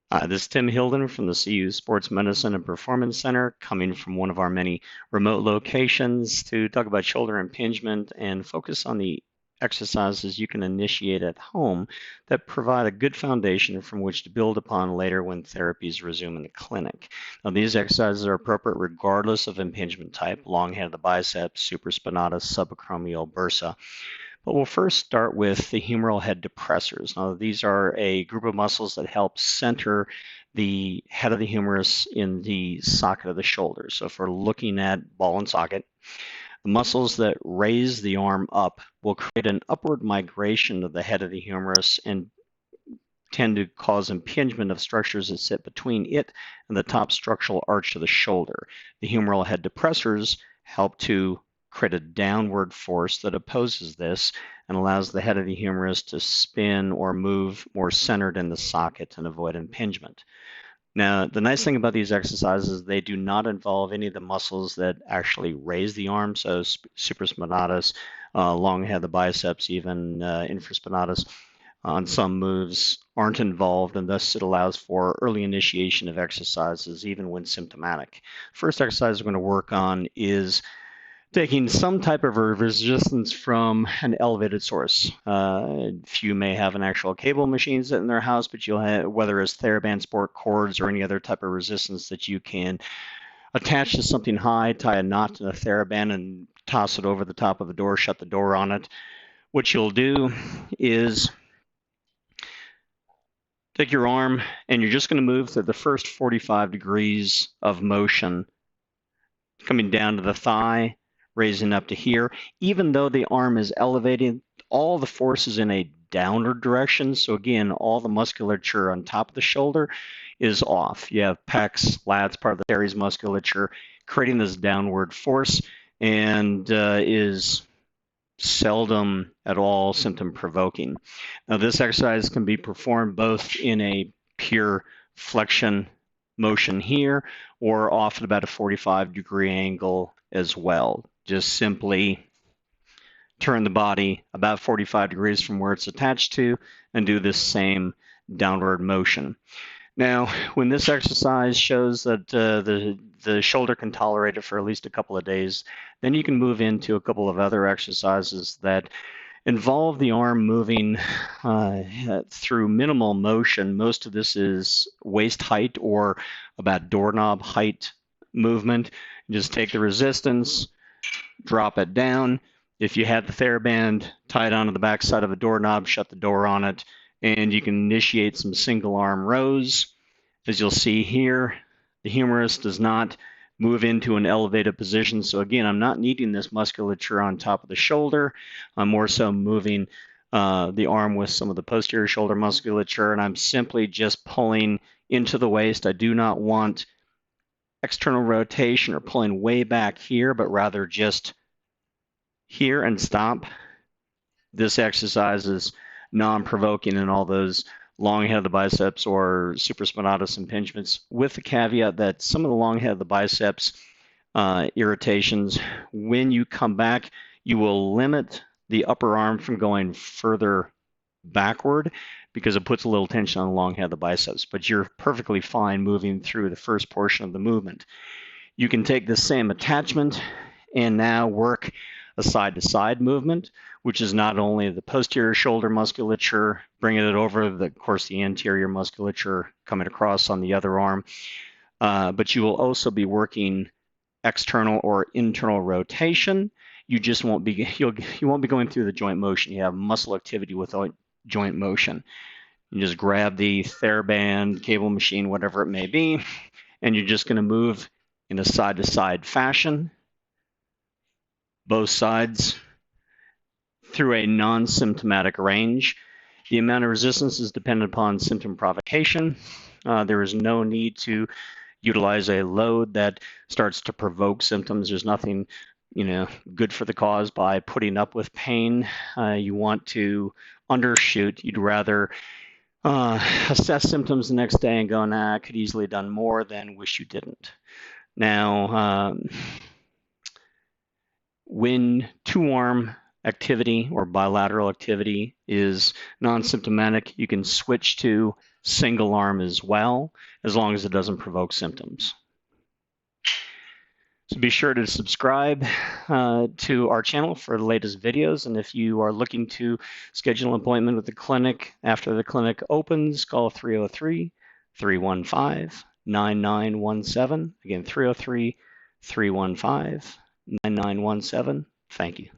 This is Tim Hilden from the CU Sports Medicine and Performance Center, coming from one of our many remote locations to talk about shoulder impingement and focus on the exercises you can initiate at home that provide a good foundation from which to build upon later when therapies resume in the clinic. Now, these exercises are appropriate regardless of impingement type, long head of the biceps, supraspinatus, subacromial bursa. But we'll first start with the humeral head depressors. Now, these are a group of muscles that help center the head of the humerus in the socket of the shoulder. So if we're looking at ball and socket, the muscles that raise the arm up will create an upward migration of the head of the humerus and tend to cause impingement of structures that sit between it and the top structural arch of the shoulder. The humeral head depressors help to create a downward force that opposes this and allows the head of the humerus to spin or move more centered in the socket and avoid impingement. Now, the nice thing about these exercises is they do not involve any of the muscles that actually raise the arm, so supraspinatus, long head of the biceps, even infraspinatus on some moves aren't involved, and thus it allows for early initiation of exercises even when symptomatic. First exercise we're going to work on is taking some type of resistance from an elevated source. Few may have an actual cable machine set in their house, but you'll have, whether it's TheraBand sport cords or any other type of resistance that you can attach to something high, tie a knot to the TheraBand and toss it over the top of the door, shut the door on it. What you'll do is take your arm and you're just going to move through the first 45 degrees of motion, coming down to the thigh, raising up to here. Even though the arm is elevating, all the force is in a downward direction. So again, all the musculature on top of the shoulder is off. You have pecs, lats, part of the teres musculature, creating this downward force and is seldom at all symptom provoking. Now, this exercise can be performed both in a pure flexion motion here or off at about a 45-degree angle as well. Just simply turn the body about 45 degrees from where it's attached to and do this same downward motion. Now, when this exercise shows that the shoulder can tolerate it for at least a couple of days, then you can move into a couple of other exercises that involve the arm moving through minimal motion. Most of this is waist height or about doorknob height movement. Just take the resistance, drop it down. If you had the TheraBand tied onto the back side of a doorknob, shut the door on it, and you can initiate some single arm rows. As you'll see here, the humerus does not move into an elevated position. So again, I'm not needing this musculature on top of the shoulder. I'm more so moving the arm with some of the posterior shoulder musculature, and I'm simply just pulling into the waist. I do not want external rotation or pulling way back here, but rather just here and stop. This exercise is non-provoking in all those long head of the biceps or supraspinatus impingements, with the caveat that some of the long head of the biceps irritations, when you come back, you will limit the upper arm from going further backward because it puts a little tension on the long head of the biceps, but you're perfectly fine moving through the first portion of the movement. You can take this same attachment and now work a side-to-side movement, which is not only the posterior shoulder musculature, bringing it over, of course, the anterior musculature coming across on the other arm, but you will also be working external or internal rotation. You just won't be you won't be going through the joint motion. You have muscle activity without joint motion. You just grab the TheraBand, cable machine, whatever it may be, and you're just going to move in a side-to-side fashion, both sides, through a non-symptomatic range. The amount of resistance is dependent upon symptom provocation. There is no need to utilize a load that starts to provoke symptoms. There's nothing, good for the cause by putting up with pain. You want to undershoot. You'd rather assess symptoms the next day and go, nah, I could easily have done more than wish you didn't. Now, when two-arm activity or bilateral activity is non-symptomatic, you can switch to single arm as well, as long as it doesn't provoke symptoms. So be sure to subscribe to our channel for the latest videos. And if you are looking to schedule an appointment with the clinic after the clinic opens, call 303-315-9917. Again, 303-315-9917. Thank you.